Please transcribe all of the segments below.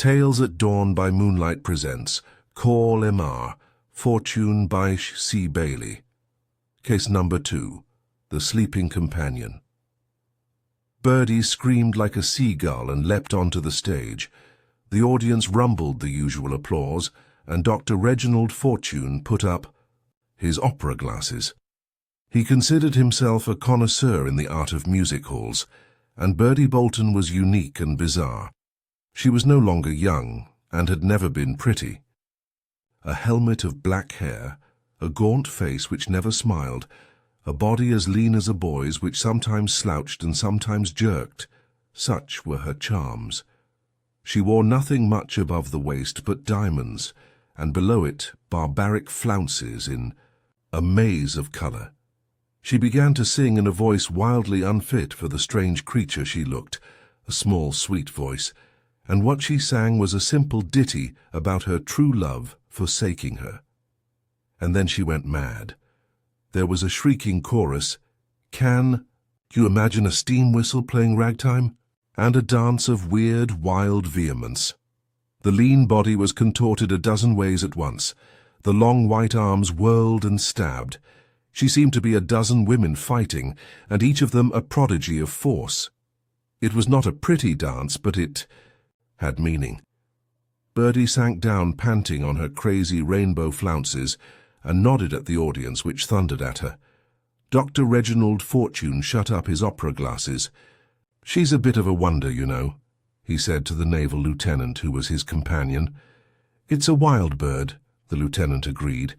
Tales at Dawn by Moonlight presents Call Immerse, Fortune by C. Bailey. Case number 2, The Sleeping Companion. Birdie screamed like a seagull and leapt onto the stage. The audience rumbled the usual applause, and Dr. Reggie Fortune put up his opera glasses. He considered himself a connoisseur in the art of music halls, and Birdie Bolton was unique and bizarre. She was no longer young, and had never been pretty. A helmet of black hair, a gaunt face which never smiled, a body as lean as a boy's which sometimes slouched and sometimes jerked, such were her charms. She wore nothing much above the waist but diamonds, and below it barbaric flounces in a maze of colour. She began to sing in a voice wildly unfit for the strange creature she looked, a small, sweet voice, and what she sang was a simple ditty about her true love forsaking her. And then she went mad. There was a shrieking chorus, "Can you imagine a steam whistle playing ragtime?" and a dance of weird, wild vehemence. The lean body was contorted a dozen ways at once. The long white arms whirled and stabbed. She seemed to be a dozen women fighting, and each of them a prodigy of force. It was not a pretty dance, but it had meaning. Birdie sank down panting on her crazy rainbow flounces and nodded at the audience which thundered at her. Dr. Reggie Fortune shut up his opera glasses. "She's a bit of a wonder, you know," he said to the naval lieutenant who was his companion. "It's a wild bird," the lieutenant agreed,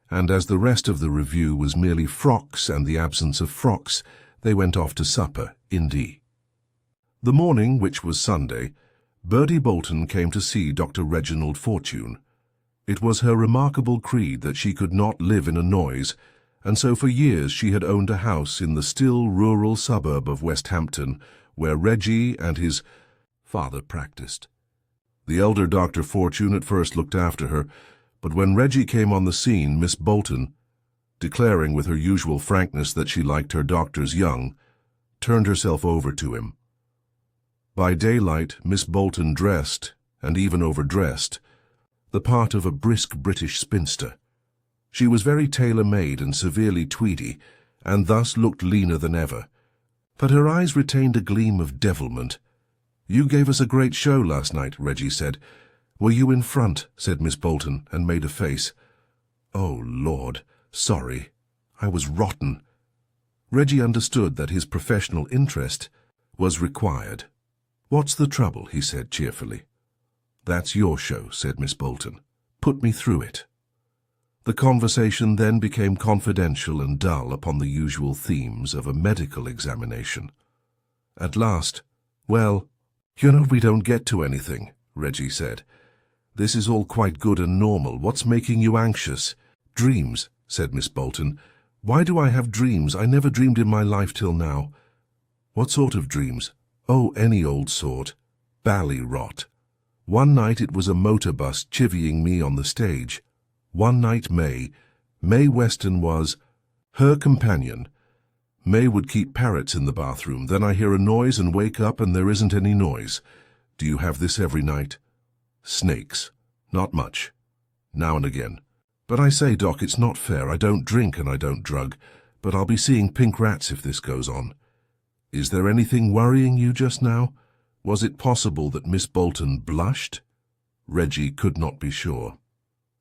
and as the rest of the review was merely frocks and the absence of frocks, they went off to supper, indeed. The morning, which was Sunday, Birdie Bolton came to see Dr. Reggie Fortune. It was her remarkable creed that she could not live in a noise, and so for years she had owned a house in the still rural suburb of Westhampton, where Reggie and his father practiced. The elder Dr. Fortune at first looked after her, but when Reggie came on the scene, Miss Bolton, declaring with her usual frankness that she liked her doctors young, turned herself over to him. By daylight, Miss Bolton dressed, and even overdressed, the part of a brisk British spinster. She was very tailor-made and severely tweedy, and thus looked leaner than ever. But her eyes retained a gleam of devilment. "You gave us a great show last night," Reggie said. "Were you in front?" said Miss Bolton, and made a face. "Oh, Lord, sorry. I was rotten." Reggie understood that his professional interest was required. "What's the trouble?" he said cheerfully. "That's your show," said Miss Bolton. "Put me through it." The conversation then became confidential and dull upon the usual themes of a medical examination. At last, "Well, you know we don't get to anything," Reggie said. "This is all quite good and normal. What's making you anxious?" "Dreams," said Miss Bolton. "Why do I have dreams? I never dreamed in my life till now." "What sort of dreams?" "Oh, any old sort. Bally rot. One night it was a motor bus chivying me on the stage. One night May Weston was her companion. May would keep parrots in the bathroom. Then I hear a noise and wake up and there isn't any noise. Do you have this every night?" "Snakes. Not much. Now and again. But I say, Doc, it's not fair. I don't drink and I don't drug, but I'll be seeing pink rats if this goes on. Is there anything worrying you just now?" Was it possible that Miss Bolton blushed? Reggie could not be sure.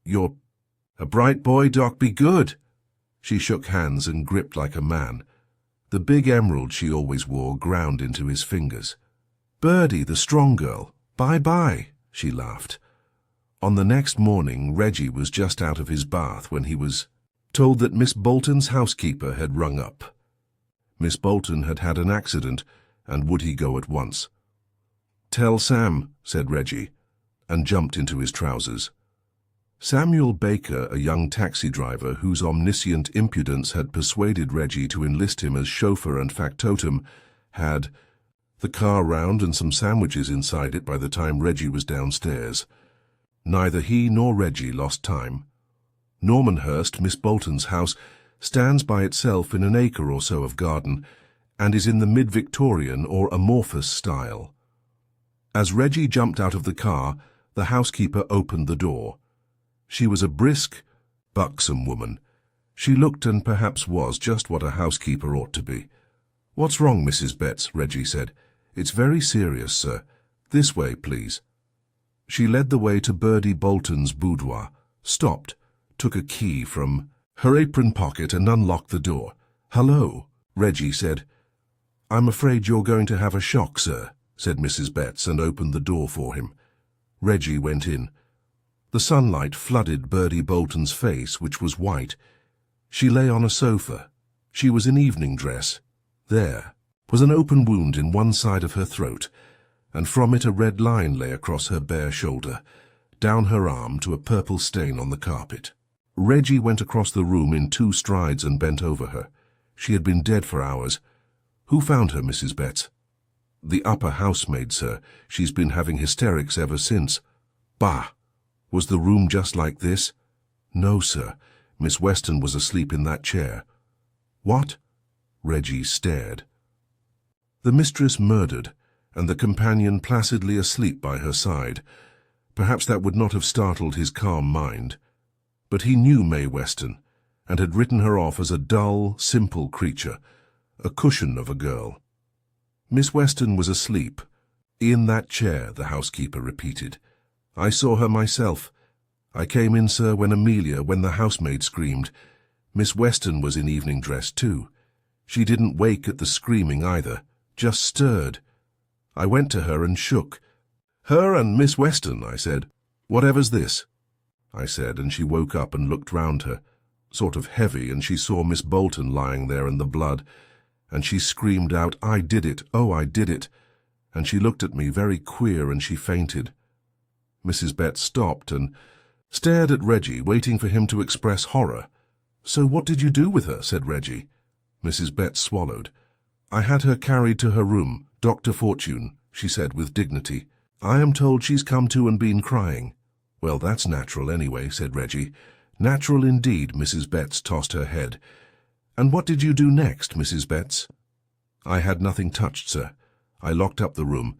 "You're a bright boy, Doc, be good." She shook hands and gripped like a man. The big emerald she always wore ground into his fingers. "Birdie, the strong girl, bye-bye," she laughed. On the next morning, Reggie was just out of his bath when he was told that Miss Bolton's housekeeper had rung up. Miss Bolton had had an accident, and would he go at once? "Tell Sam," said Reggie, and jumped into his trousers. Samuel Baker, a young taxi driver whose omniscient impudence had persuaded Reggie to enlist him as chauffeur and factotum, had the car round and some sandwiches inside it by the time Reggie was downstairs. Neither he nor Reggie lost time. Normanhurst, Miss Bolton's house, stands by itself in an acre or so of garden, and is in the mid-Victorian or amorphous style. As Reggie jumped out of the car, The housekeeper opened the door. She was a brisk, buxom woman. She looked and perhaps was just what a housekeeper ought to be. "What's wrong, Mrs. Betts?" Reggie said. "It's very serious, sir. This way, please." She led the way to Bertie Bolton's boudoir, stopped, took a key from her apron pocket and unlocked the door. "Hello," Reggie said. "I'm afraid you're going to have a shock, sir," said Mrs. Betts, and opened the door for him. Reggie went in. The sunlight flooded Bertie Bolton's face, which was white. She lay on a sofa. She was in evening dress. There was an open wound in one side of her throat, and from it a red line lay across her bare shoulder, down her arm to a purple stain on the carpet. Reggie went across the room in 2 strides and bent over her. She had been dead for hours. "Who found her, Mrs. Betts?" "The upper housemaid, sir. She's been having hysterics ever since." "Bah! Was the room just like this?" "No, sir. Miss Weston was asleep in that chair." "What?" Reggie stared. The mistress murdered, and the companion placidly asleep by her side. Perhaps that would not have startled his calm mind. But he knew May Weston, and had written her off as a dull, simple creature, a cushion of a girl. "Miss Weston was asleep. In that chair," the housekeeper repeated. "I saw her myself. I came in, sir, when the housemaid screamed. Miss Weston was in evening dress, too. She didn't wake at the screaming either, just stirred. I went to her and shook. 'Her and Miss Weston,' I said. 'Whatever's this?' I said, and she woke up and looked round her, sort of heavy, and she saw Miss Bolton lying there in the blood, and she screamed out, 'I did it, oh, I did it,' and she looked at me very queer and she fainted." Mrs. Betts stopped and stared at Reggie, waiting for him to express horror. "So what did you do with her?" said Reggie. Mrs. Betts swallowed. "I had her carried to her room, Dr. Fortune," she said with dignity. "I am told she's come to and been crying." "Well, that's natural anyway," said Reggie. "Natural indeed," Mrs. Betts tossed her head. "And what did you do next, Mrs. Betts?" "I had nothing touched, sir. I locked up the room,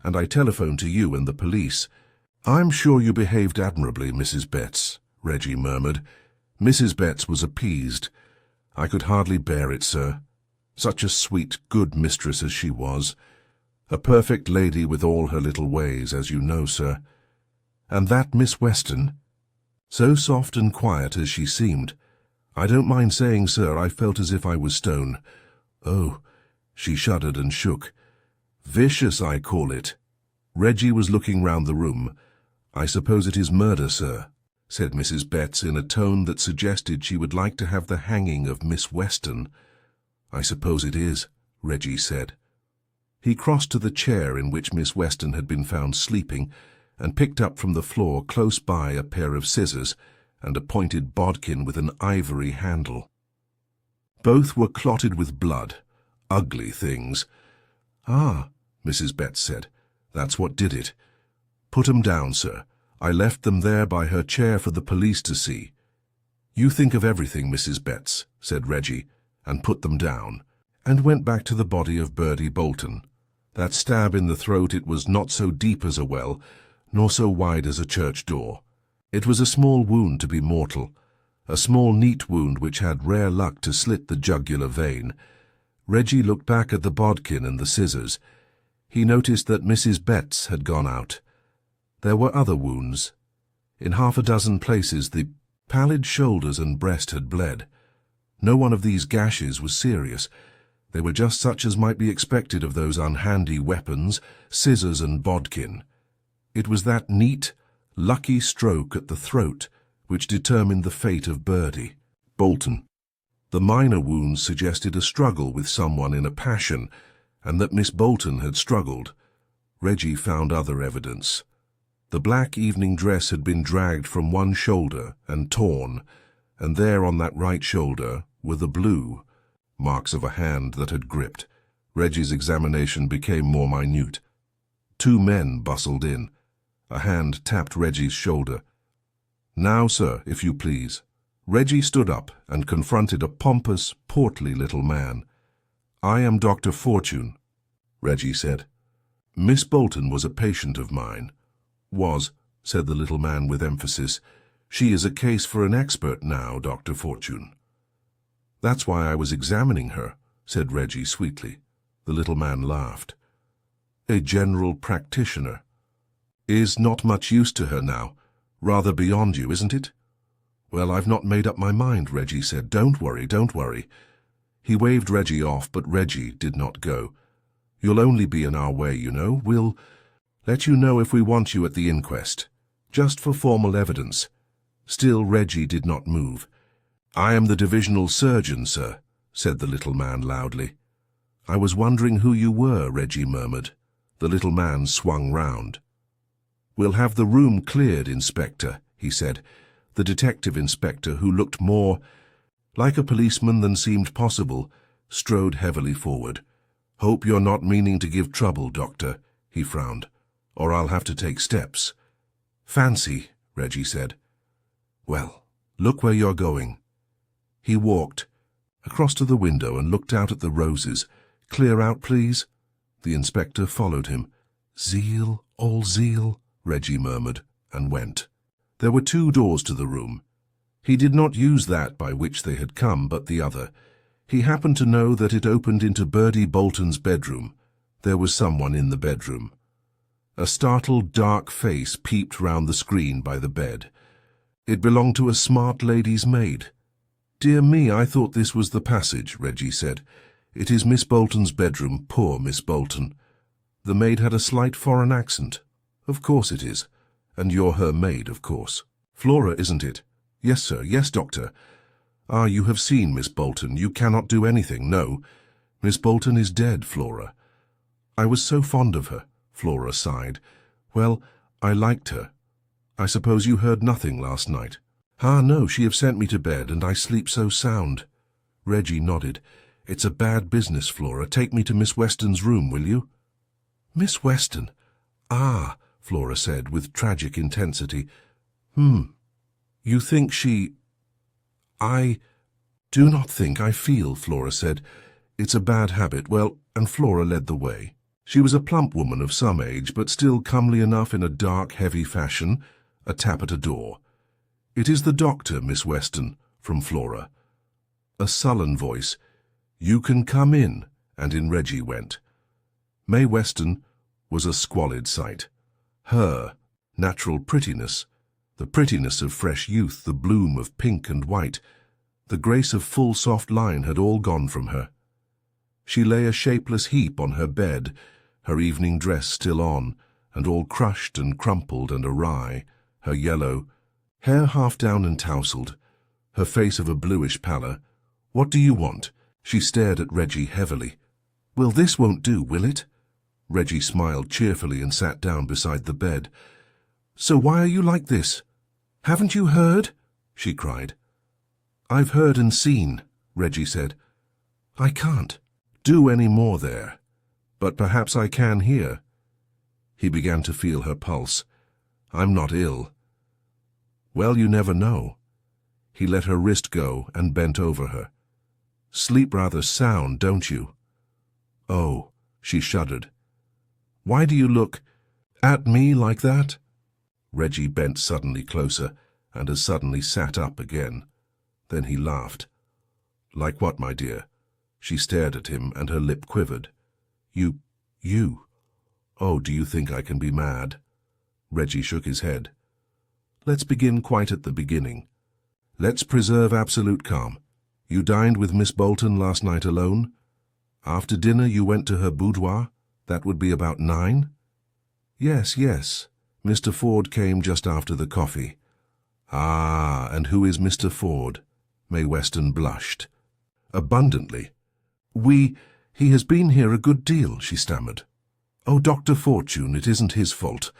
and I telephoned to you and the police." "I'm sure you behaved admirably, Mrs. Betts," Reggie murmured. Mrs. Betts was appeased. "I could hardly bear it, sir. Such a sweet, good mistress as she was. A perfect lady with all her little ways, as you know, sir. And that Miss Weston, so soft and quiet as she seemed. I don't mind saying, sir, I felt as if I was stone. Oh," she shuddered and shook. "Vicious, I call it." Reggie was looking round the room. "I suppose it is murder, sir," said Mrs. Betts in a tone that suggested she would like to have the hanging of Miss Weston. "I suppose it is," Reggie said. He crossed to the chair in which Miss Weston had been found sleeping, and picked up from the floor close by a pair of scissors and a pointed bodkin with an ivory handle. Both were clotted with blood, ugly things. "Ah," Mrs. Betts said, "that's what did it. Put 'em down, sir. I left them there by her chair for the police to see." "You think of everything, Mrs. Betts," said Reggie, and put them down, and went back to the body of Bertie Bolton. That stab in the throat, it was not so deep as a well, nor so wide as a church door. It was a small wound to be mortal, a small neat wound which had rare luck to slit the jugular vein. Reggie looked back at the bodkin and the scissors. He noticed that Mrs. Betts had gone out. There were other wounds. In 6 places the pallid shoulders and breast had bled. No one of these gashes was serious. They were just such as might be expected of those unhandy weapons, scissors and bodkin. It was that neat, lucky stroke at the throat which determined the fate of Bertie Bolton. The minor wounds suggested a struggle with someone in a passion, and that Miss Bolton had struggled. Reggie found other evidence. The black evening dress had been dragged from one shoulder and torn, and there on that right shoulder were the blue marks of a hand that had gripped. Reggie's examination became more minute. 2 men bustled in. A hand tapped Reggie's shoulder. "Now, sir, if you please." Reggie stood up and confronted a pompous, portly little man. "I am Dr. Fortune," Reggie said. "Miss Bolton was a patient of mine." "Was," said the little man with emphasis. "She is a case for an expert now, Dr. Fortune." "That's why I was examining her," said Reggie sweetly. The little man laughed. "A general practitioner. Is not much use to her now. Rather beyond you, isn't it?" "Well, I've not made up my mind," Reggie said. "Don't worry, don't worry." He waved Reggie off, but Reggie did not go. "You'll only be in our way, you know. We'll let you know if we want you at the inquest, just for formal evidence." Still Reggie did not move. "I am the divisional surgeon, sir," said the little man loudly. "I was wondering who you were," Reggie murmured. The little man swung round. "We'll have the room cleared, Inspector," he said. The detective inspector, who looked more like a policeman than seemed possible, strode heavily forward. "Hope you're not meaning to give trouble, Doctor," he frowned, "or I'll have to take steps." "Fancy," Reggie said. "Well, look where you're going." He walked across to the window and looked out at the roses. "Clear out, please." The inspector followed him. "Zeal, all zeal," Reggie murmured, and went. There were 2 doors to the room. He did not use that by which they had come, but the other. He happened to know that it opened into Bertie Bolton's bedroom. There was someone in the bedroom. A startled, dark face peeped round the screen by the bed. It belonged to a smart lady's maid. "Dear me, I thought this was the passage," Reggie said. "It is Miss Bolton's bedroom, poor Miss Bolton." The maid had a slight foreign accent. "Of course it is. And you're her maid, of course. Flora, isn't it?" "Yes, sir. Yes, Doctor." "Ah, you have seen Miss Bolton. You cannot do anything, no. Miss Bolton is dead, Flora." "I was so fond of her," Flora sighed. "Well, I liked her. I suppose you heard nothing last night?" "Ah, no, she have sent me to bed, and I sleep so sound." Reggie nodded. "It's a bad business, Flora. Take me to Miss Weston's room, will you?" "Miss Weston? Ah," Flora said with tragic intensity. You think she—" "I do not think, I feel," Flora said. "It's a bad habit. Well," and Flora led the way. She was a plump woman of some age, but still comely enough in a dark, heavy fashion. A tap at a door. "It is the doctor, Miss Weston," from Flora. A sullen voice. "You can come in," and in Reggie went. Mae Weston was a squalid sight. Her natural prettiness, the prettiness of fresh youth, the bloom of pink and white, the grace of full soft line had all gone from her. She lay a shapeless heap on her bed, her evening dress still on, and all crushed and crumpled and awry, her yellow hair half down and tousled, her face of a bluish pallor. "What do you want?" She stared at Reggie heavily. "Well, this won't do, will it?" Reggie smiled cheerfully and sat down beside the bed. "So why are you like this? Haven't you heard?" she cried. "I've heard and seen," Reggie said. "I can't do any more there, but perhaps I can here." He began to feel her pulse. "I'm not ill." "Well, you never know." He let her wrist go and bent over her. "Sleep rather sound, don't you?" "Oh," she shuddered. "Why do you look at me like that?" Reggie bent suddenly closer and as suddenly sat up again. Then he laughed. "Like what, my dear?" She stared at him and her lip quivered. You. Oh, do you think I can be mad?" Reggie shook his head. "Let's begin quite at the beginning. Let's preserve absolute calm. You dined with Miss Bolton last night alone? After dinner you went to her boudoir? That would be about 9? Yes. Mr. Ford came just after the coffee." "Ah, and who is Mr. Ford?" Mae Weston blushed. "Abundantly." He has been here a good deal," she stammered. "Oh, Dr. Fortune, it isn't his fault.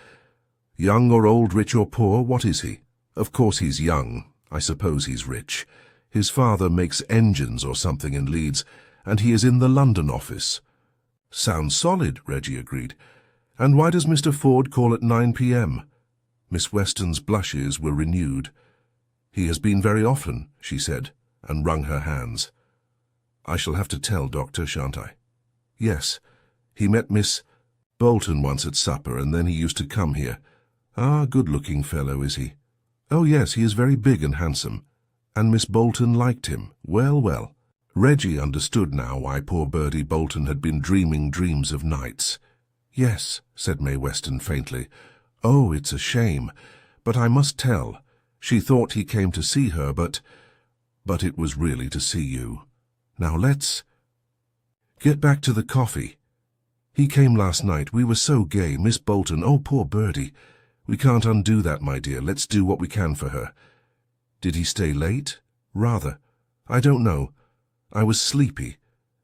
Young or old, rich or poor, what is he? Of course he's young. I suppose he's rich. His father makes engines or something in Leeds, and he is in the London office." "Sounds solid," Reggie agreed. "And why does Mr. Ford call at 9 p.m.? Miss Weston's blushes were renewed. "He has been very often," she said, and wrung her hands. "I shall have to tell, Doctor, shan't I?" "Yes. He met Miss Bolton once at supper, and then he used to come here. Ah, good-looking fellow, is he? Oh yes, he is very big and handsome. And Miss Bolton liked him. Well, well. Reggie understood now why poor Bertie Bolton had been dreaming dreams of nights. Yes, said Mae Weston faintly. Oh, it's a shame. But I must tell. She thought he came to see her, but it was really to see you. Now let's get back to the coffee. He came last night. We were so gay. Miss Bolton, oh, poor Bertie. We can't undo that, my dear. Let's do what we can for her. Did he stay late? Rather. I don't know. I was sleepy.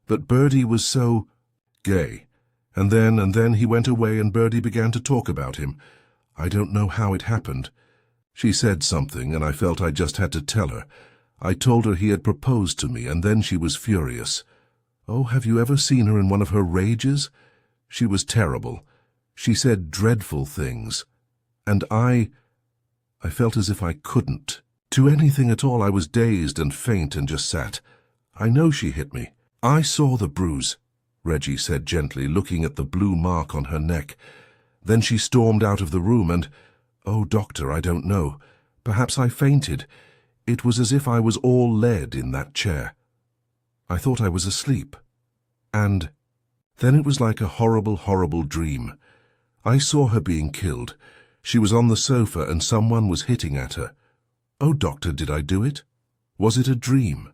But Bertie was so gay. And then he went away and Bertie began to talk about him. I don't know how it happened. She said something and I felt I just had to tell her. I told her he had proposed to me and then she was furious. Oh, have you ever seen her in one of her rages? She was terrible. She said dreadful things. And I felt as if I couldn't do anything at all. I was dazed and faint and just sat. I know she hit me. I saw the bruise, Reggie said gently, looking at the blue mark on her neck. Then she stormed out of the room and, oh, doctor, I don't know. Perhaps I fainted. It was as if I was all lead in that chair. I thought I was asleep. And then it was like a horrible, horrible dream. I saw her being killed. She was on the sofa and someone was hitting at her. Oh, doctor, did I do it? Was it a dream?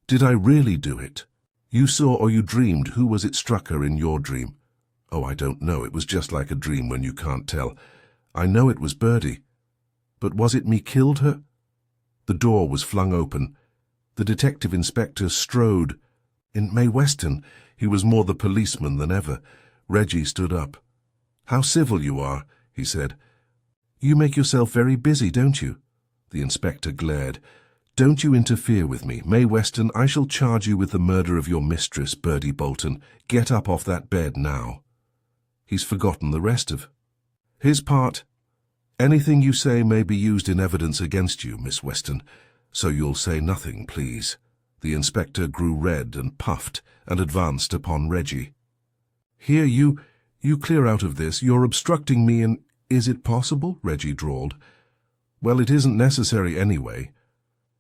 Did I really do it? You saw or you dreamed. Who was it struck her in your dream? Oh, I don't know. It was just like a dream when you can't tell. I know it was Bertie. But was it me killed her? The door was flung open. The detective inspector strode. In Mae Weston, he was more the policeman than ever. Reggie stood up. How civil you are, he said. You make yourself very busy, don't you? The inspector glared. Don't you interfere with me. Mae Weston, I shall charge you with the murder of your mistress, Bertie Bolton. Get up off that bed now. He's forgotten the rest of his part. Anything you say may be used in evidence against you, Miss Weston, so you'll say nothing, please. The inspector grew red and puffed and advanced upon Reggie. Here, you clear out of this. You're obstructing me and... Is it possible? Reggie drawled. Well, it isn't necessary anyway.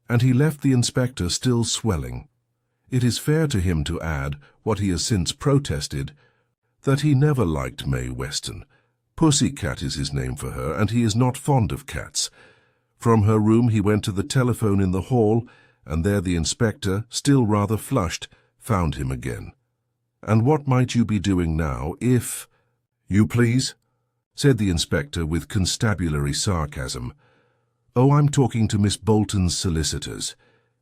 And he left the inspector still swelling. It is fair to him to add, what he has since protested, that he never liked Mae Weston. Pussycat is his name for her, and he is not fond of cats. From her room he went to the telephone in the hall, and there the inspector, still rather flushed, found him again. And what might you be doing now if... You please? Said the inspector with constabulary sarcasm. Oh, I'm talking to Miss Bolton's solicitors.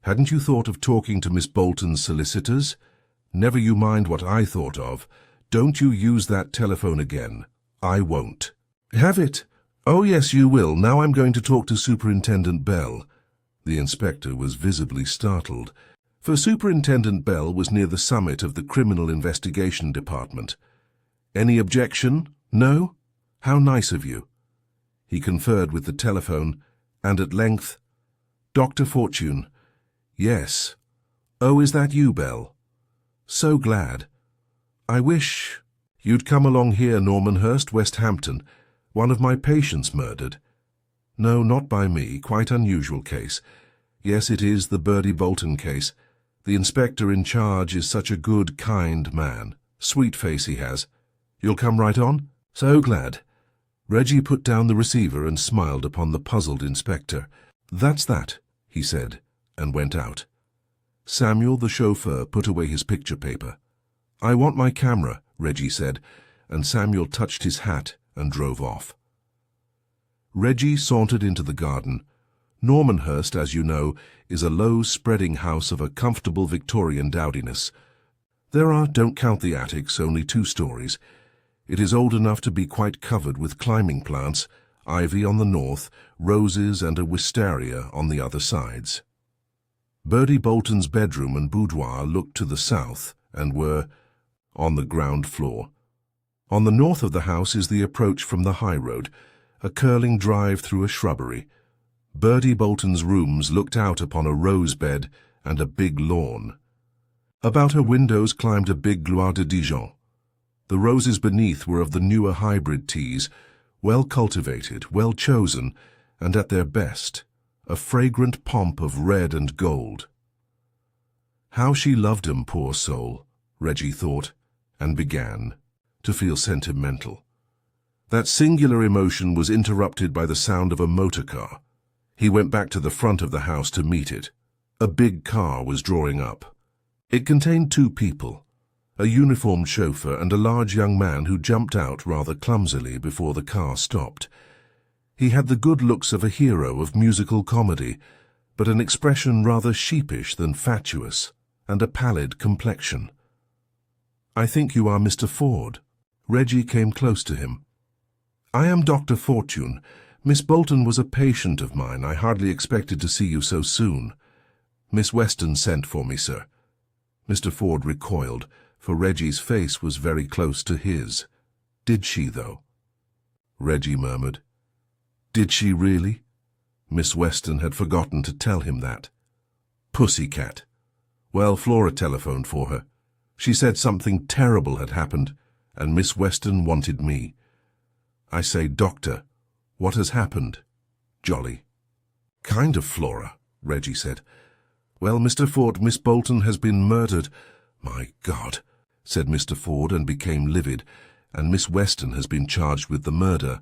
Hadn't you thought of talking to Miss Bolton's solicitors? Never you mind what I thought of. Don't you use that telephone again. I won't. Have it? Oh, yes, you will. Now I'm going to talk to Superintendent Bell. The inspector was visibly startled, for Superintendent Bell was near the summit of the Criminal Investigation Department. Any objection? No? How nice of you. He conferred with the telephone, and at length, Dr. Fortune. Yes. Oh, is that you, Bell? So glad. I wish you'd come along here, Normanhurst, West Hampton. One of my patients murdered. No, not by me. Quite unusual case. Yes, it is the Bertie Bolton case. The inspector in charge is such a good, kind man. Sweet face he has. You'll come right on? So glad. Reggie put down the receiver and smiled upon the puzzled inspector. That's that, he said, and went out. Samuel, the chauffeur, put away his picture paper. I want my camera, Reggie said, and Samuel touched his hat and drove off. Reggie sauntered into the garden. Normanhurst, as you know, is a low, spreading house of a comfortable Victorian dowdiness. There are, don't count the attics, only 2 stories. It is old enough to be quite covered with climbing plants, ivy on the north, roses and a wisteria on the other sides. Bertie Bolton's bedroom and boudoir looked to the south and were on the ground floor. On the north of the house is the approach from the high road, a curling drive through a shrubbery. Bertie Bolton's rooms looked out upon a rose bed and a big lawn. About her windows climbed a big Gloire de Dijon. The roses beneath were of the newer hybrid teas, well cultivated, well chosen, and at their best, a fragrant pomp of red and gold. How she loved him, poor soul, Reggie thought, and began to feel sentimental. That singular emotion was interrupted by the sound of a motor car. He went back to the front of the house to meet it. A big car was drawing up. It contained 2 people, a uniformed chauffeur and a large young man who jumped out rather clumsily before the car stopped. He had the good looks of a hero of musical comedy, but an expression rather sheepish than fatuous, and a pallid complexion. "I think you are Mr. Ford." Reggie came close to him. "I am Dr. Fortune. Miss Bolton was a patient of mine. I hardly expected to see you so soon." "Miss Weston sent for me, sir." Mr. Ford recoiled, for Reggie's face was very close to his. "Did she, though?" Reggie murmured. "Did she really?" Miss Weston had forgotten to tell him that. "Pussycat. Well, Flora telephoned for her. She said something terrible had happened, and Miss Weston wanted me. I say, Doctor, what has happened?" "Jolly." "Kind of, Flora," Reggie said. "Well, Mr. Ford, Miss Bolton has been murdered." "My God," said Mr. Ford, and became livid. "And Miss Weston has been charged with the murder."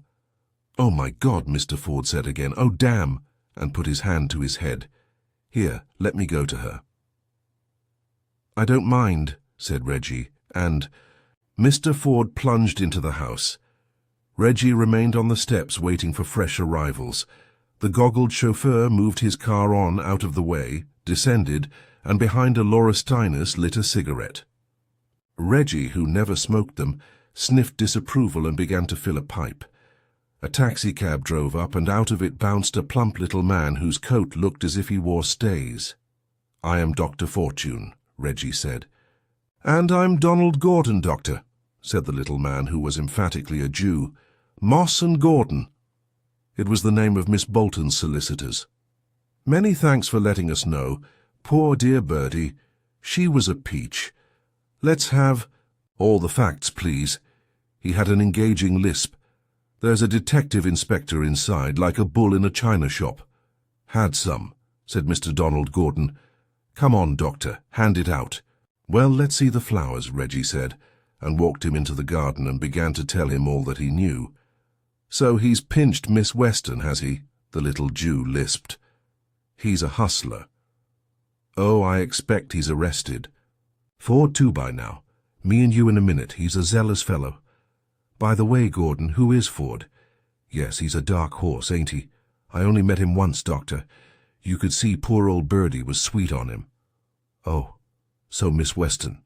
"Oh, my God," Mr. Ford said again. "Oh, damn," and put his hand to his head. "Here, let me go to her." "I don't mind," said Reggie, and Mr. Ford plunged into the house. Reggie remained on the steps waiting for fresh arrivals. The goggled chauffeur moved his car on out of the way, descended, and behind a Laurustinus lit a cigarette. Reggie, who never smoked them, sniffed disapproval and began to fill a pipe. A taxicab drove up, and out of it bounced a plump little man whose coat looked as if he wore stays. "I am Dr. Fortune," Reggie said. "And I'm Donald Gordon, Doctor," said the little man, who was emphatically a Jew. "Moss and Gordon." It was the name of Miss Bolton's solicitors. "Many thanks for letting us know. Poor dear Birdie. She was a peach. Let's have all the facts, please." He had an engaging lisp. "There's a detective inspector inside, like a bull in a china shop." "Had some," said Mr. Donald Gordon. "Come on, Doctor, hand it out." "Well, let's see the flowers," Reggie said, and walked him into the garden and began to tell him all that he knew. "So he's pinched Miss Weston, has he?" the little Jew lisped. "He's a hustler." "Oh, I expect he's arrested." "Ford too by now. Me and you in a minute. He's a zealous fellow." "By the way, Gordon, who is Ford?" "Yes, he's a dark horse, ain't he? I only met him once, Doctor. You could see poor old Birdie was sweet on him." "Oh, so Miss Weston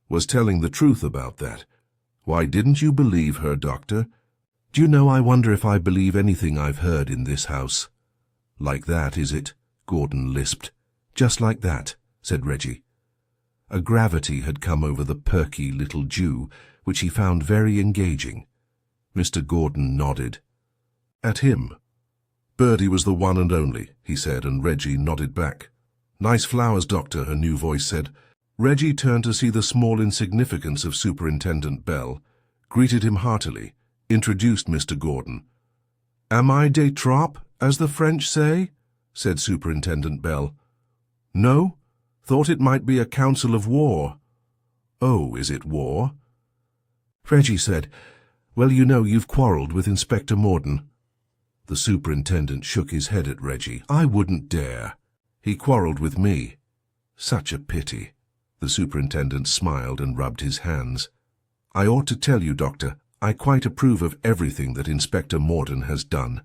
was telling the truth about that. Why didn't you believe her, Doctor?" "Do you know, I wonder if I believe anything I've heard in this house." "Like that, is it?" Gordon lisped. "Just like that," said Reggie. A gravity had come over the perky little Jew, which he found very engaging. Mr. Gordon nodded. At him. "Birdie was the one and only," he said, and Reggie nodded back. "Nice flowers, Doctor," her new voice said. Reggie turned to see the small insignificance of Superintendent Bell, greeted him heartily, introduced Mr. Gordon. "Am I de trop, as the French say?" said Superintendent Bell. "No? Thought it might be a council of war." "Oh, is it war?" Reggie said, "Well, you know, you've quarrelled with Inspector Morden." The superintendent shook his head at Reggie. "I wouldn't dare. He quarrelled with me." "Such a pity." The superintendent smiled and rubbed his hands. "I ought to tell you, Doctor, I quite approve of everything that Inspector Morden has done."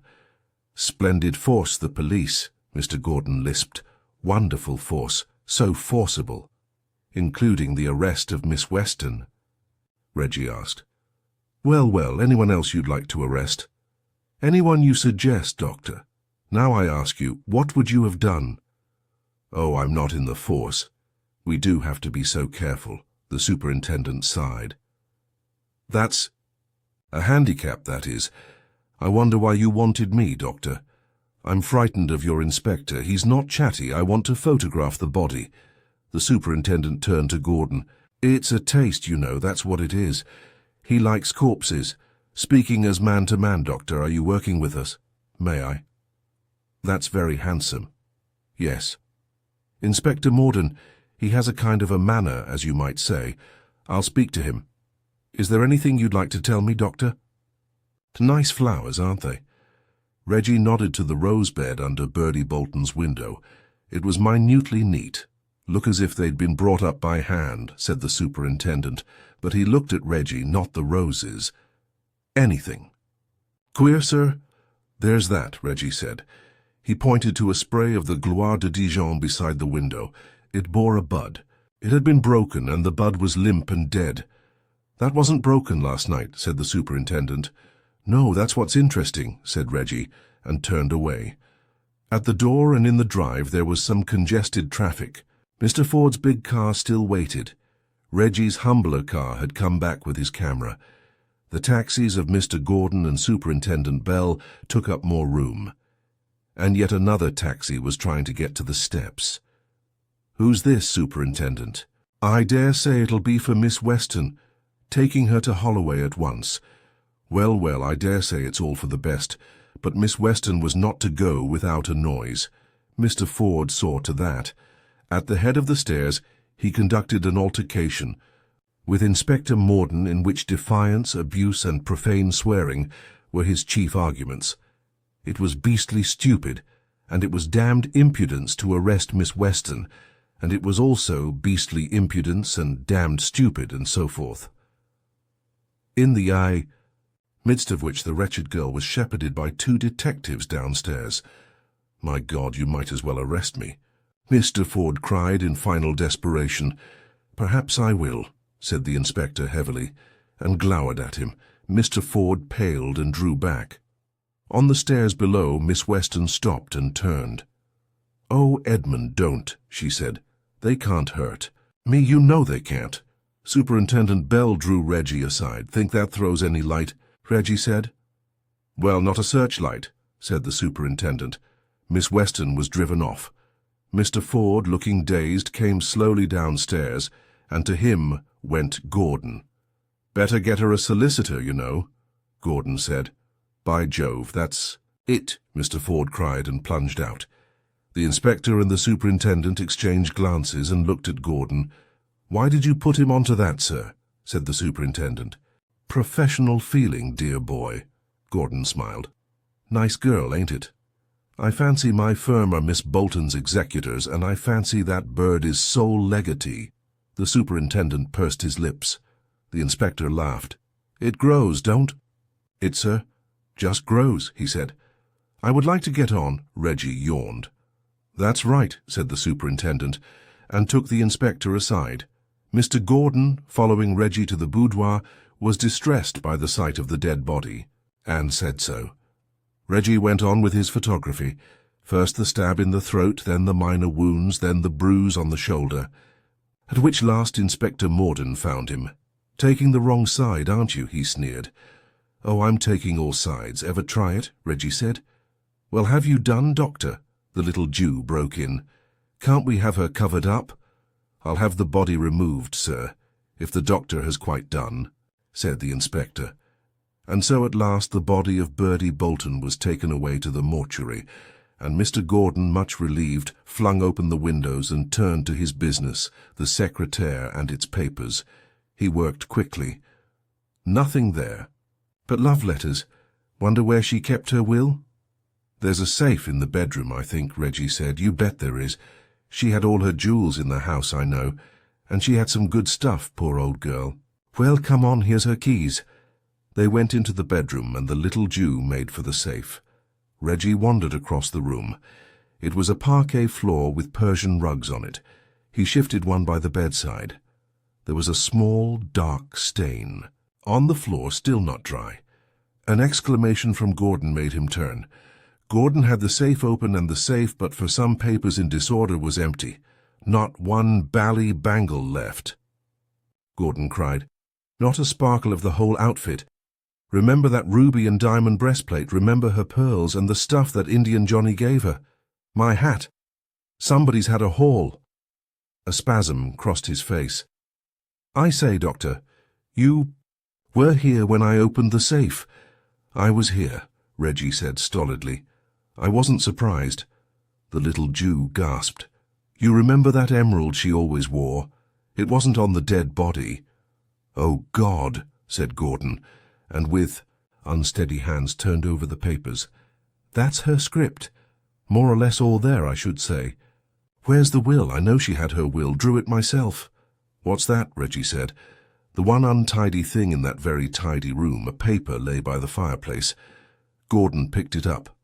"Splendid force, the police," Mr. Gordon lisped. "Wonderful force, so forcible." "Including the arrest of Miss Weston?" Reggie asked. "Well, well, anyone else you'd like to arrest?" "Anyone you suggest, Doctor. Now I ask you, what would you have done?" "Oh, I'm not in the force. We do have to be so careful," the superintendent sighed. "That's a handicap, that is. I wonder why you wanted me, Doctor. I'm frightened of your inspector. He's not chatty. I want to photograph the body." The superintendent turned to Gordon. "It's a taste, you know, that's what it is. He likes corpses. Speaking as man to man, Doctor, are you working with us? May I? That's very handsome. Yes. Inspector Morden, he has a kind of a manner, as you might say. I'll speak to him. Is there anything you'd like to tell me, Doctor? Nice flowers, aren't they? Reggie nodded to the rose bed under Bertie Bolton's window. It was minutely neat. Look as if they'd been brought up by hand, said the superintendent, but he looked at Reggie, not the roses. Anything. Queer, sir? There's that, Reggie said. He pointed to a spray of the Gloire de Dijon beside the window. It bore a bud. It had been broken, and the bud was limp and dead. That wasn't broken last night, said the superintendent. No, that's what's interesting, said Reggie, and turned away. At the door and in the drive there was some congested traffic. Mr. Ford's big car still waited. Reggie's humbler car had come back with his camera. The taxis of Mr. Gordon and Superintendent Bell took up more room. And yet another taxi was trying to get to the steps. Who's this, Superintendent? I dare say it'll be for Miss Weston, taking her to Holloway at once. Well, well, I dare say it's all for the best, but Miss Weston was not to go without a noise. Mr. Ford saw to that. At the head of the stairs, he conducted an altercation with Inspector Morden in which defiance, abuse, and profane swearing were his chief arguments. It was beastly stupid, and it was damned impudence to arrest Miss Weston, and it was also beastly impudence and damned stupid, and so forth. In the midst of which the wretched girl was shepherded by 2 detectives downstairs. My God, you might as well arrest me. Mr. Ford cried in final desperation. Perhaps I will, said the inspector heavily, and glowered at him. Mr. Ford paled and drew back. On the stairs below, Miss Weston stopped and turned. Oh, Edmund, don't, she said. They can't hurt. Me, you know they can't. Superintendent Bell drew Reggie aside. Think that throws any light? Reggie said. Well, not a searchlight, said the superintendent. Miss Weston was driven off. Mr. Ford, looking dazed, came slowly downstairs, and to him went Gordon. Better get her a solicitor, you know, Gordon said. By Jove, that's it, Mr. Ford cried and plunged out. The inspector and the superintendent exchanged glances and looked at Gordon. Why did you put him onto that, sir? Said the superintendent. Professional feeling, dear boy, Gordon smiled. Nice girl, ain't it? I fancy my firm are Miss Bolton's executors, and I fancy that bird is sole legatee. The superintendent pursed his lips. The inspector laughed. It grows, don't? It, sir? Just grows, he said. I would like to get on, Reggie yawned. That's right, said the superintendent, and took the inspector aside. Mr. Gordon, following Reggie to the boudoir, was distressed by the sight of the dead body, and said so. Reggie went on with his photography. First the stab in the throat, then the minor wounds, then the bruise on the shoulder. At which last Inspector Morden found him. Taking the wrong side, aren't you? He sneered. Oh, I'm taking all sides. Ever try it? Reggie said. Well, have you done, Doctor? The little Jew broke in. Can't we have her covered up? I'll have the body removed, sir, if the doctor has quite done, said the inspector. And so at last the body of Bertie Bolton was taken away to the mortuary, and Mr. Gordon, much relieved, flung open the windows and turned to his business, the secretaire and its papers. He worked quickly. Nothing there. But love letters. Wonder where she kept her will? There's a safe in the bedroom, I think, Reggie said. You bet there is. She had all her jewels in the house, I know, and she had some good stuff, poor old girl. Well, come on, here's her keys. They went into the bedroom, and the little Jew made for the safe. Reggie wandered across the room. It was a parquet floor with Persian rugs on it. He shifted one by the bedside. There was a small, dark stain. On the floor, still not dry. An exclamation from Gordon made him turn. Gordon had the safe open, and the safe, but for some papers in disorder, was empty. Not one bally-bangle left. Gordon cried. Not a sparkle of the whole outfit. Remember that ruby and diamond breastplate. Remember her pearls and the stuff that Indian Johnny gave her. My hat. Somebody's had a haul. A spasm crossed his face. I say, Doctor, you... were here when I opened the safe." "I was here," Reggie said stolidly. "I wasn't surprised." The little Jew gasped. "You remember that emerald she always wore? It wasn't on the dead body." "Oh, God," said Gordon, and with unsteady hands turned over the papers. "That's her script. More or less all there, I should say. Where's the will? I know she had her will, drew it myself." "What's that?" Reggie said. The one untidy thing in that very tidy room, a paper, lay by the fireplace. Gordon picked it up.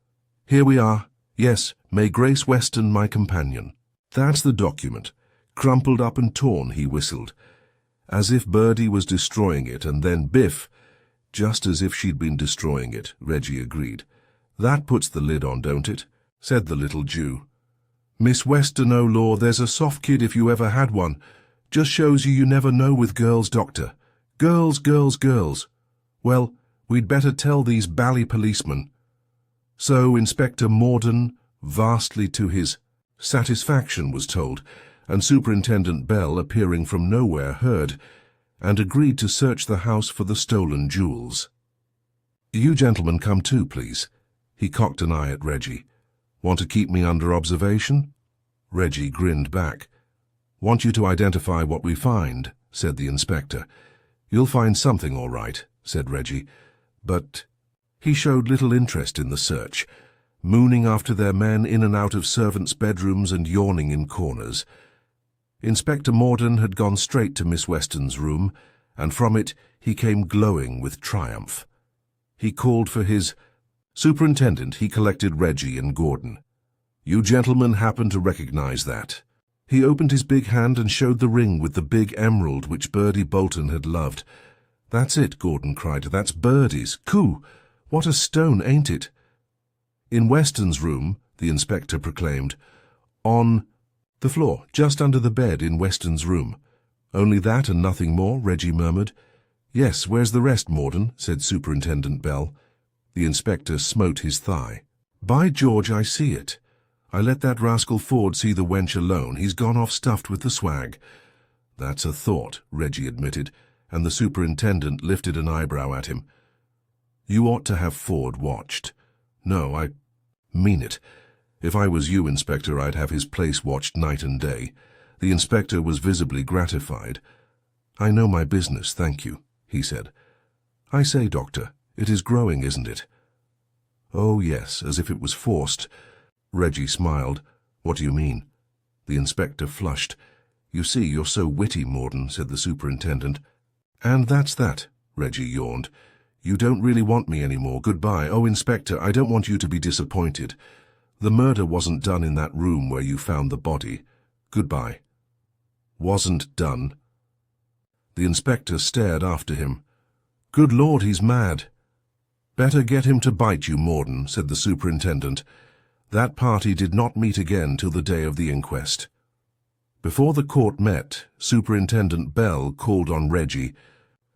"Here we are. Yes, may Grace Weston, my companion." "That's the document. Crumpled up and torn," he whistled. "As if Birdie was destroying it, and then biff." "Just as if she'd been destroying it," Reggie agreed. "That puts the lid on, don't it?" said the little Jew. "Miss Weston, oh law, there's a soft kid if you ever had one. Just shows you never know with girls, Doctor. Girls, girls, girls. Well, we'd better tell these bally policemen." So Inspector Morden, vastly to his satisfaction, was told, and Superintendent Bell, appearing from nowhere, heard, and agreed to search the house for the stolen jewels. "You gentlemen come too, please." He cocked an eye at Reggie. "Want to keep me under observation?" Reggie grinned back. "Want you to identify what we find," said the inspector. "You'll find something all right," said Reggie, but he showed little interest in the search, mooning after their men in and out of servants' bedrooms and yawning in corners. Inspector Morden had gone straight to Miss Weston's room, and from it he came glowing with triumph. He called for his superintendent. He collected Reggie and Gordon. "You gentlemen happen to recognize that?" He opened his big hand and showed the ring with the big emerald which Birdie Bolton had loved. "That's it," Gordon cried. "That's Birdie's. Coo! What a stone, ain't it?" "In Weston's room," the inspector proclaimed. "On the floor, just under the bed in Weston's room." "Only that and nothing more?" Reggie murmured. "Yes, where's the rest, Morden?" said Superintendent Bell. The inspector smote his thigh. "By George, I see it. I let that rascal Ford see the wench alone. He's gone off stuffed with the swag." "That's a thought," Reggie admitted, and the superintendent lifted an eyebrow at him. "You ought to have Ford watched." "No, I mean it. If I was you, Inspector, I'd have his place watched night and day." The inspector was visibly gratified. "I know my business, thank you," he said. "I say, Doctor, it is growing, isn't it?" "Oh, yes, as if it was forced." Reggie smiled. "What do you mean?" The inspector flushed. "You see, you're so witty, Morden," said the superintendent. "And that's that," Reggie yawned. "You don't really want me anymore. Goodbye. Oh, Inspector, I don't want you to be disappointed. The murder wasn't done in that room where you found the body. Goodbye." "Wasn't done?" The inspector stared after him. "Good Lord, he's mad." "Better get him to bite you, Morden," said the superintendent. That party did not meet again till the day of the inquest. Before the court met, Superintendent Bell called on Reggie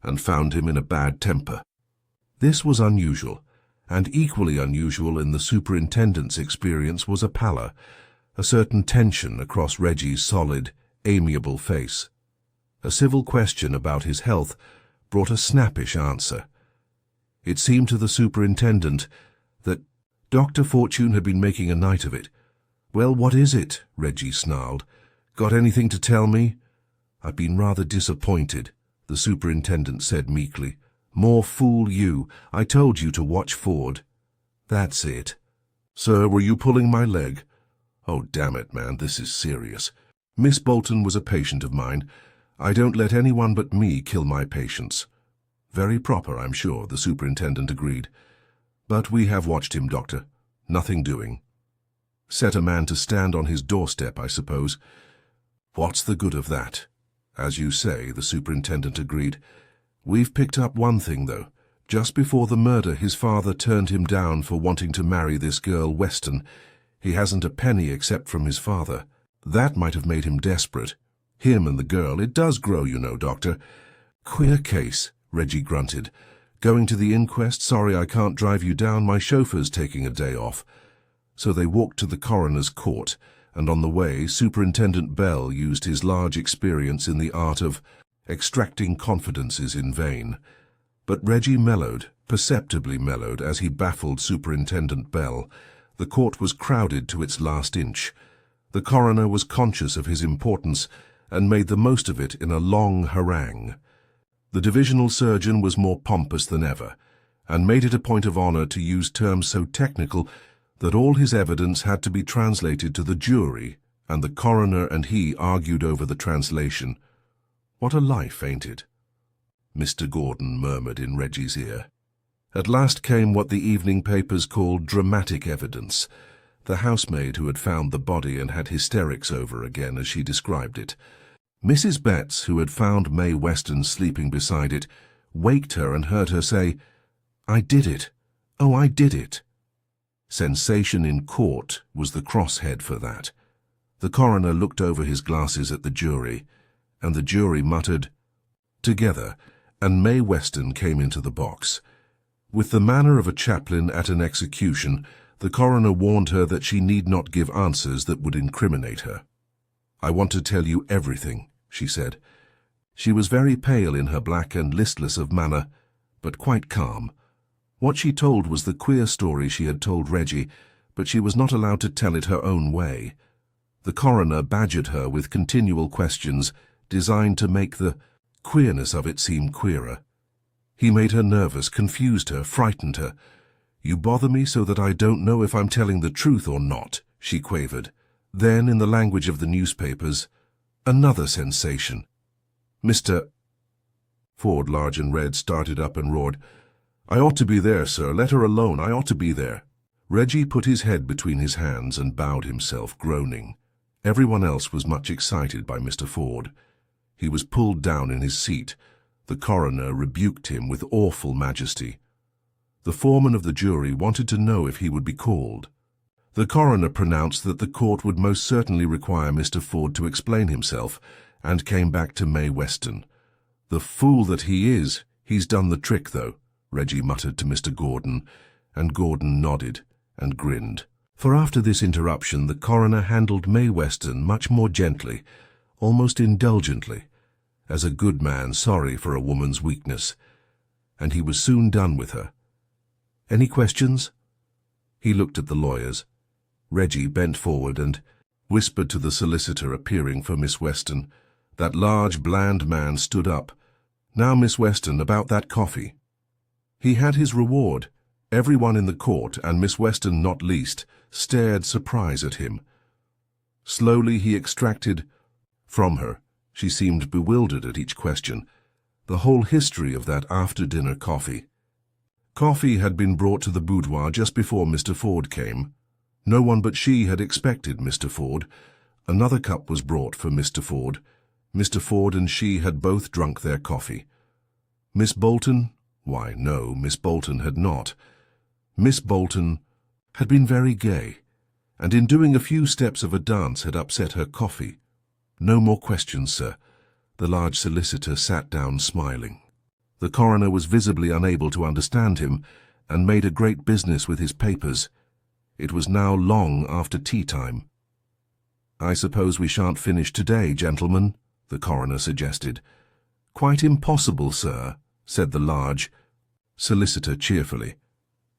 and found him in a bad temper. This was unusual, and equally unusual in the superintendent's experience was a pallor, a certain tension across Reggie's solid, amiable face. A civil question about his health brought a snappish answer. It seemed to the superintendent that Dr. Fortune had been making a night of it. "Well, what is it?" Reggie snarled. "Got anything to tell me?" "I've been rather disappointed," the superintendent said meekly. "More fool you. I told you to watch Ford." "That's it." "Sir, were you pulling my leg?" "Oh, damn it, man, this is serious. Miss Bolton was a patient of mine. I don't let anyone but me kill my patients." "Very proper, I'm sure," the superintendent agreed. "But we have watched him, Doctor. Nothing doing." "Set a man to stand on his doorstep, I suppose." "What's the good of that?" "As you say," the superintendent agreed. "We've picked up one thing, though. Just before the murder, his father turned him down for wanting to marry this girl, Weston. He hasn't a penny except from his father. That might have made him desperate. Him and the girl. It does grow, you know, Doctor." "Queer case," Reggie grunted. "Going to the inquest? Sorry I can't drive you down. My chauffeur's taking a day off." So they walked to the coroner's court, and on the way, Superintendent Bell used his large experience in the art of extracting confidences in vain. But Reggie mellowed, perceptibly mellowed, as he baffled Superintendent Bell. The court was crowded to its last inch. The coroner was conscious of his importance and made the most of it in a long harangue. The divisional surgeon was more pompous than ever, and made it a point of honor to use terms so technical that all his evidence had to be translated to the jury, and the coroner and he argued over the translation. "What a life, ain't it?" Mr. Gordon murmured in Reggie's ear. At last came what the evening papers called dramatic evidence. The housemaid who had found the body and had hysterics over again, as she described it. Mrs. Betts, who had found Mae Weston sleeping beside it, waked her and heard her say, "I did it. Oh, I did it." Sensation in court was the crosshead for that. The coroner looked over his glasses at the jury, and the jury muttered, "Together," and Mae Weston came into the box. With the manner of a chaplain at an execution, the coroner warned her that she need not give answers that would incriminate her. "I want to tell you everything," she said. She was very pale in her black and listless of manner, but quite calm. What she told was the queer story she had told Reggie, but she was not allowed to tell it her own way. The coroner badgered her with continual questions designed to make the queerness of it seem queerer. He made her nervous, confused her, frightened her. "You bother me so that I don't know if I'm telling the truth or not," she quavered. Then, in the language of the newspapers, another sensation. Mr. Ford, large and red, started up and roared, "I ought to be there, sir. Let her alone. I ought to be there." Reggie put his head between his hands and bowed himself, groaning. Everyone else was much excited by Mr. Ford. He was pulled down in his seat. The coroner rebuked him with awful majesty. The foreman of the jury wanted to know if he would be called. The coroner pronounced that the court would most certainly require Mr. Ford to explain himself, and came back to Mae Weston. "The fool that he is, he's done the trick, though," Reggie muttered to Mr. Gordon, and Gordon nodded and grinned. For after this interruption the coroner handled Mae Weston much more gently, almost indulgently, as a good man sorry for a woman's weakness, and he was soon done with her. "Any questions?" He looked at the lawyers. Reggie bent forward and whispered to the solicitor appearing for Miss Weston. That large, bland man stood up. "Now, Miss Weston, about that coffee." He had his reward. Everyone in the court, and Miss Weston not least, stared surprise at him. Slowly he extracted from her, she seemed bewildered at each question, the whole history of that after-dinner coffee. Coffee had been brought to the boudoir just before Mr. Ford came. No one but she had expected Mr. Ford. Another cup was brought for Mr. Ford. Mr. Ford and she had both drunk their coffee. Miss Bolton? Why, no, Miss Bolton had not. Miss Bolton had been very gay, and in doing a few steps of a dance had upset her coffee. "No more questions, sir." The large solicitor sat down smiling. The coroner was visibly unable to understand him, and made a great business with his papers. It was now long after tea time. "I suppose we shan't finish today, gentlemen," the coroner suggested. "Quite impossible, sir," said the large solicitor cheerfully.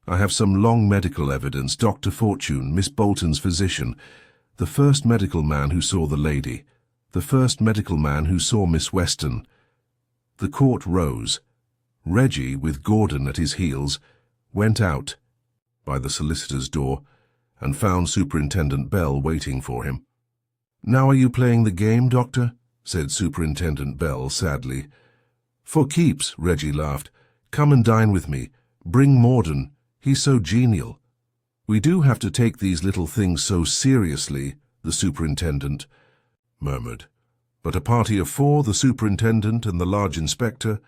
"I have some long medical evidence. Dr. Fortune, Miss Bolton's physician, the first medical man who saw the lady, the first medical man who saw Miss Weston." The court rose. Reggie, with Gordon at his heels, went out by the solicitor's door and found Superintendent Bell waiting for him. "Now are you playing the game, Doctor?" said Superintendent Bell sadly. "For keeps," Reggie laughed. "Come and dine with me. Bring Morden. He's so genial." "We do have to take these little things so seriously," the superintendent murmured. But a party of four, the superintendent and the large inspector,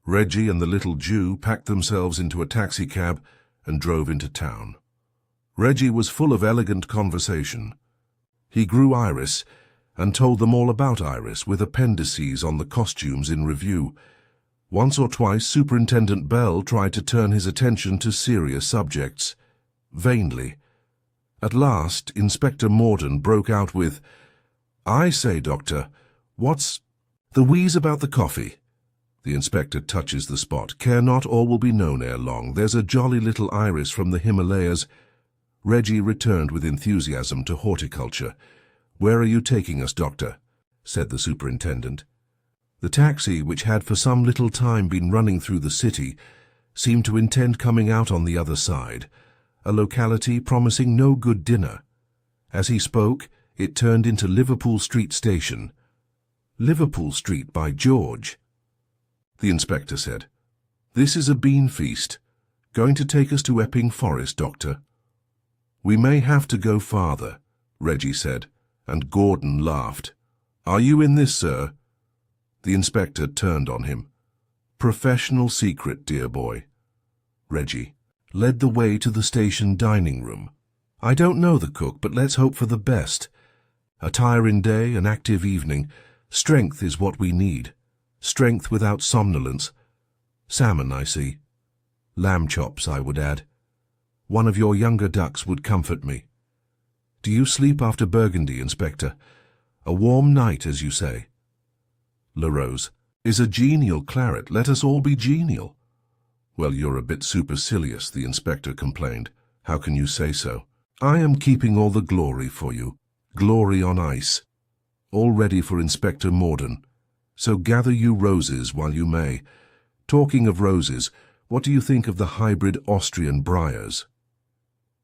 Reggie and the little Jew, packed themselves into a taxicab and drove into town. Reggie was full of elegant conversation. He grew Iris and told them all about Iris, with appendices on the costumes in review. Once or twice Superintendent Bell tried to turn his attention to serious subjects. Vainly. At last Inspector Morden broke out with, "I say, Doctor, what's the wheeze about the coffee?" The inspector touches the spot. Care not, all will be known ere long. There's a jolly little iris from the Himalayas. Reggie returned with enthusiasm to horticulture. Where are you taking us, doctor? Said the superintendent. The taxi, which had for some little time been running through the city, seemed to intend coming out on the other side, a locality promising no good dinner. As he spoke, it turned into Liverpool Street Station. Liverpool Street, by George! The inspector said. This is a bean feast. Going to take us to Epping Forest, doctor? We may have to go farther, Reggie said, and Gordon laughed. Are you in this, sir? The inspector turned on him. Professional secret, dear boy. Reggie led the way to the station dining room. I don't know the cook, but let's hope for the best. A tiring day, an active evening. Strength is what we need. Strength without somnolence. Salmon, I see. Lamb chops, I would add. One of your younger ducks would comfort me. Do you sleep after Burgundy, Inspector? A warm night, as you say. LaRose is a genial claret. Let us all be genial. Well, you're a bit supercilious, the inspector complained. How can you say so? I am keeping all the glory for you. Glory on ice. All ready for Inspector Morden. So gather you roses while you may. Talking of roses, what do you think of the hybrid Austrian briars?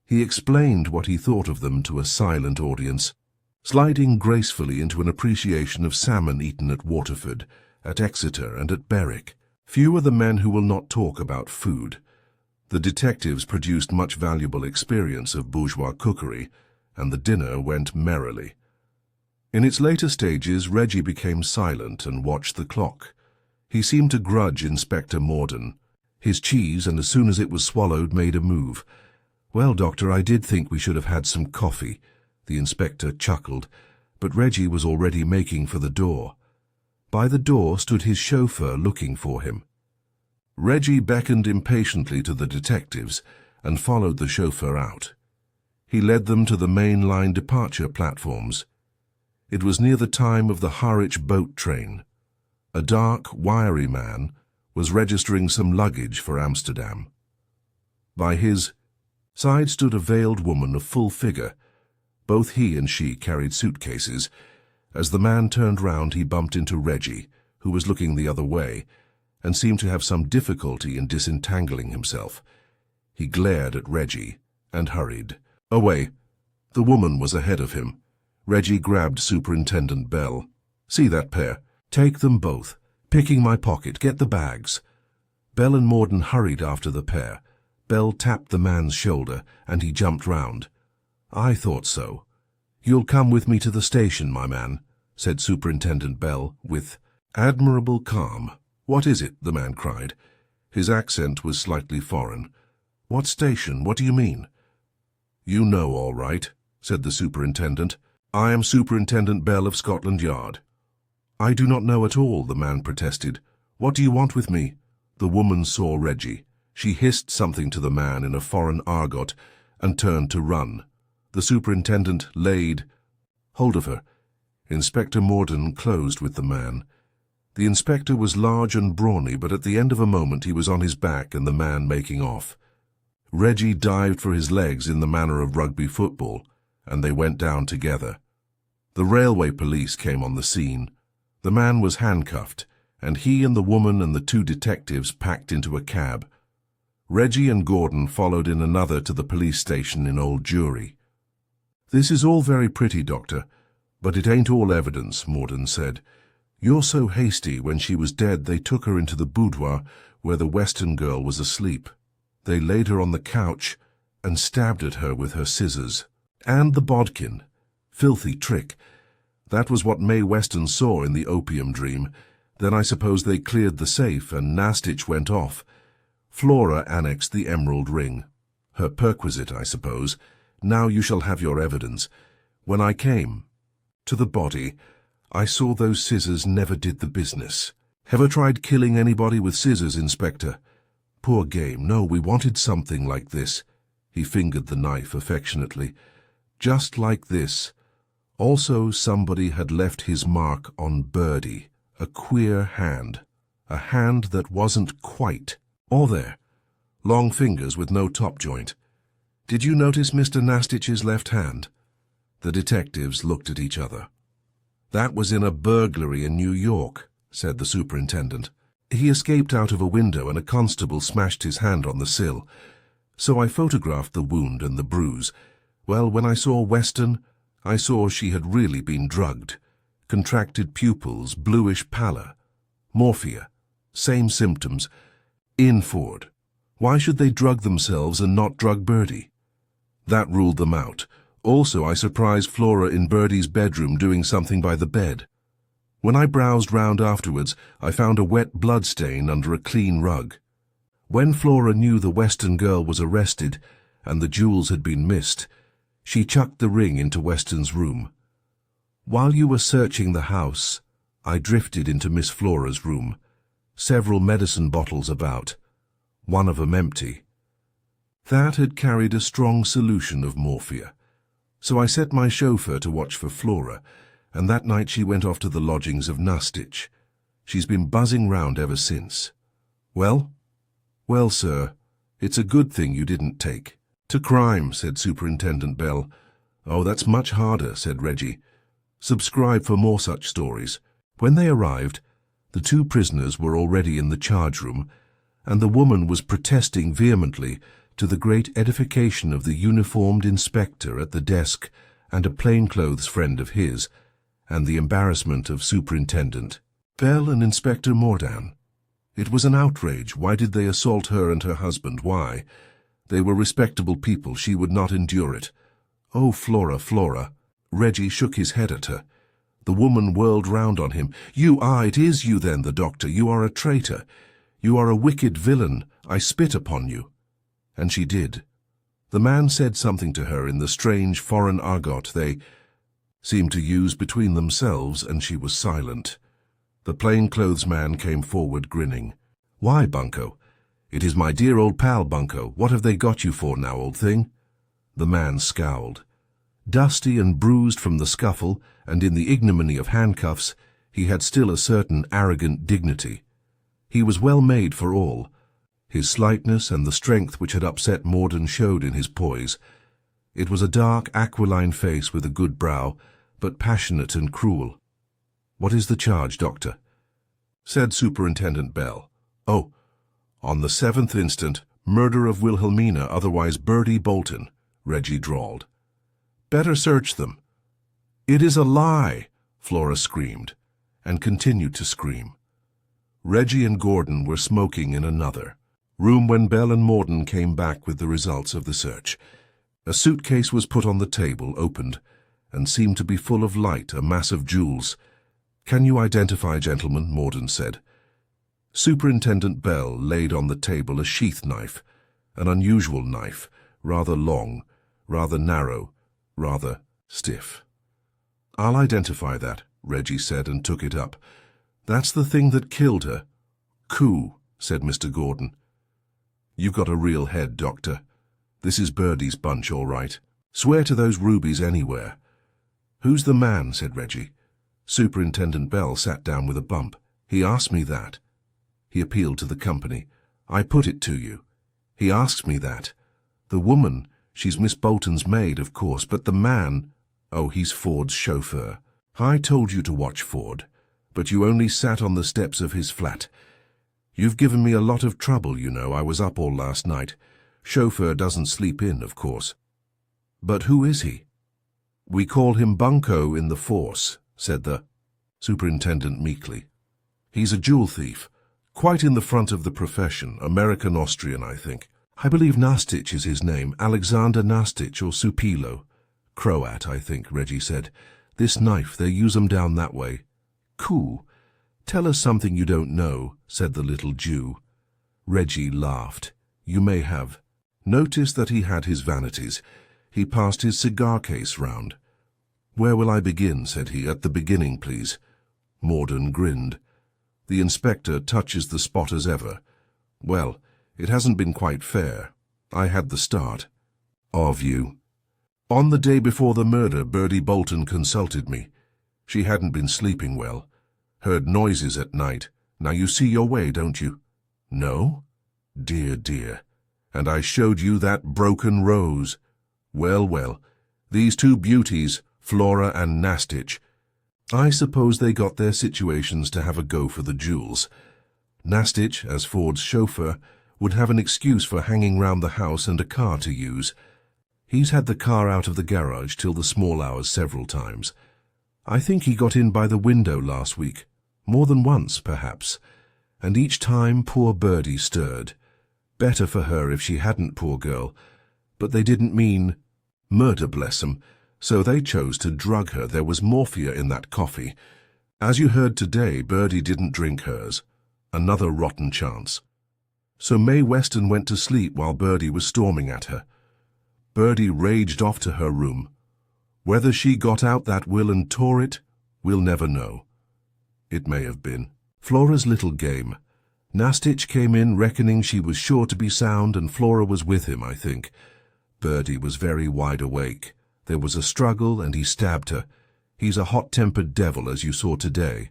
He explained what he thought of them to a silent audience, sliding gracefully into an appreciation of salmon eaten at Waterford, at Exeter and at Berwick. Few are the men who will not talk about food. The detectives produced much valuable experience of bourgeois cookery, and the dinner went merrily. In its later stages, Reggie became silent and watched the clock. He seemed to grudge Inspector Morden. His cheese, and as soon as it was swallowed, made a move. Well, doctor, I did think we should have had some coffee. The inspector chuckled, but Reggie was already making for the door. By the door stood his chauffeur looking for him. Reggie beckoned impatiently to the detectives and followed the chauffeur out. He led them to the main line departure platforms. It was near the time of the Harwich boat train. A dark, wiry man was registering some luggage for Amsterdam. By his side stood a veiled woman of full figure. Both he and she carried suitcases. As the man turned round, he bumped into Reggie, who was looking the other way, and seemed to have some difficulty in disentangling himself. He glared at Reggie and hurried away. The woman was ahead of him. Reggie grabbed Superintendent Bell. See that pair? Take them both. Picking my pocket. Get the bags. Bell and Morden hurried after the pair. Bell tapped the man's shoulder, and he jumped round. I thought so. You'll come with me to the station, my man, said Superintendent Bell, with admirable calm. What is it? The man cried. His accent was slightly foreign. What station? What do you mean? You know all right, said the superintendent. I am Superintendent Bell of Scotland Yard. I do not know at all, the man protested. What do you want with me? The woman saw Reggie. She hissed something to the man in a foreign argot and turned to run. The superintendent laid hold of her. Inspector Morden closed with the man. The inspector was large and brawny, but at the end of a moment he was on his back and the man making off. Reggie dived for his legs in the manner of rugby football, and they went down together. The railway police came on the scene. The man was handcuffed, and he and the woman and the two detectives packed into a cab. Reggie and Gordon followed in another to the police station in Old Jewry. This is all very pretty, Doctor, but it ain't all evidence, Morden said. You're so hasty. When she was dead, they took her into the boudoir where the Western girl was asleep. They laid her on the couch and stabbed at her with her scissors. And the bodkin. Filthy trick. That was what Mae Weston saw in the opium dream. Then I suppose they cleared the safe and Nastich went off. Flora annexed the emerald ring. Her perquisite, I suppose. Now you shall have your evidence. When I came to the body, I saw those scissors never did the business. Ever tried killing anybody with scissors, Inspector? Poor game. No, we wanted something like this. He fingered the knife affectionately. Just like this. Also, somebody had left his mark on Birdie, a queer hand. A hand that wasn't quite. Or there. Long fingers with no top joint. Did you notice Mr. Nastitch's left hand? The detectives looked at each other. That was in a burglary in New York, said the superintendent. He escaped out of a window and a constable smashed his hand on the sill. So I photographed the wound and the bruise. Well, when I saw Weston, I saw she had really been drugged. Contracted pupils, bluish pallor. Morphia. Same symptoms. In Ford. Why should they drug themselves and not drug Birdie? That ruled them out. Also, I surprised Flora in Birdie's bedroom doing something by the bed. When I browsed round afterwards, I found a wet blood stain under a clean rug. When Flora knew the Weston girl was arrested and the jewels had been missed, she chucked the ring into Weston's room. While you were searching the house, I drifted into Miss Flora's room. Several medicine bottles about, one of them empty. That had carried a strong solution of morphia. So I set my chauffeur to watch for Flora, and that night she went off to the lodgings of Nastitch. She's been buzzing round ever since. Well? Well, sir, it's a good thing you didn't take. To crime, said Superintendent Bell. Oh, that's much harder, said Reggie. Subscribe for more such stories. When they arrived, the two prisoners were already in the charge room, and the woman was protesting vehemently, to the great edification of the uniformed inspector at the desk and a plainclothes friend of his, and the embarrassment of Superintendent Bell and Inspector Mordan. It was an outrage. Why did they assault her and her husband? Why? They were respectable people. She would not endure it. Oh, Flora, Flora. Reggie shook his head at her. The woman whirled round on him. It is you then, the doctor. You are a traitor. You are a wicked villain. I spit upon you. And she did. The man said something to her in the strange foreign argot they seemed to use between themselves, and she was silent. The plainclothes man came forward, grinning. Why, Bunko? It is my dear old pal, Bunko. What have they got you for now, old thing? The man scowled. Dusty and bruised from the scuffle, and in the ignominy of handcuffs, he had still a certain arrogant dignity. He was well made for all. His slightness and the strength which had upset Mordan showed in his poise. It was a dark, aquiline face with a good brow, but passionate and cruel. What is the charge, Doctor? Said Superintendent Bell. Oh, on the 7th instant, murder of Wilhelmina, otherwise Birdie Bolton, Reggie drawled. Better search them. It is a lie, Flora screamed, and continued to scream. Reggie and Gordon were smoking in another room when Bell and Mordan came back with the results of the search. A suitcase was put on the table, opened, and seemed to be full of light, a mass of jewels. Can you identify, gentlemen? Mordan said. Superintendent Bell laid on the table a sheath knife, an unusual knife, rather long, rather narrow, rather stiff. I'll identify that, Reggie said and took it up. That's the thing that killed her. Coup, said Mr. Gordon. You've got a real head, Doctor. This is Birdie's bunch, all right. Swear to those rubies anywhere. Who's the man? Said Reggie. Superintendent Bell sat down with a bump. He asked me that. He appealed to the company. I put it to you. He asks me that. The woman, she's Miss Bolton's maid, of course, but the man, oh, he's Ford's chauffeur. I told you to watch Ford, but you only sat on the steps of his flat. You've given me a lot of trouble, you know. I was up all last night. Chauffeur doesn't sleep in, of course. But who is he? We call him Bunko in the force, said the superintendent meekly. He's a jewel thief, quite in the front of the profession, American-Austrian, I think. I believe Nastitch is his name, Alexander Nastitch or Supilo. Croat, I think, Reggie said. This knife, they use 'em down that way. Cool. Tell us something you don't know, said the little Jew. Reggie laughed. You may have. Noticed that he had his vanities. He passed his cigar case round. Where will I begin, said he. At the beginning, please. Mordan grinned. The inspector touches the spot as ever. Well, it hasn't been quite fair. I had the start. Of you. On the day before the murder, Birdie Bolton consulted me. She hadn't been sleeping well. Heard noises at night, Now you see your way, don't you? No? Dear, dear. And I showed you that broken rose. Well, well, these two beauties, Flora and Nastich, I suppose they got their situations to have a go for the jewels. Nastich, as Ford's chauffeur, would have an excuse for hanging round the house and a car to use. He's had the car out of the garage till the small hours several times. I think he got in by the window last week, more than once, perhaps, and each time poor Birdie stirred. Better for her if she hadn't, poor girl, but they didn't mean murder, bless 'em, so they chose to drug her. There was morphia in that coffee. As you heard today, Birdie didn't drink hers. Another rotten chance. So Mae Weston went to sleep while Birdie was storming at her. Birdie raged off to her room. Whether she got out that will and tore it, we'll never know. It may have been Flora's little game. Nastich came in reckoning she was sure to be sound, and Flora was with him, I think. Birdie was very wide awake. There was a struggle, and he stabbed her. He's a hot-tempered devil, as you saw today.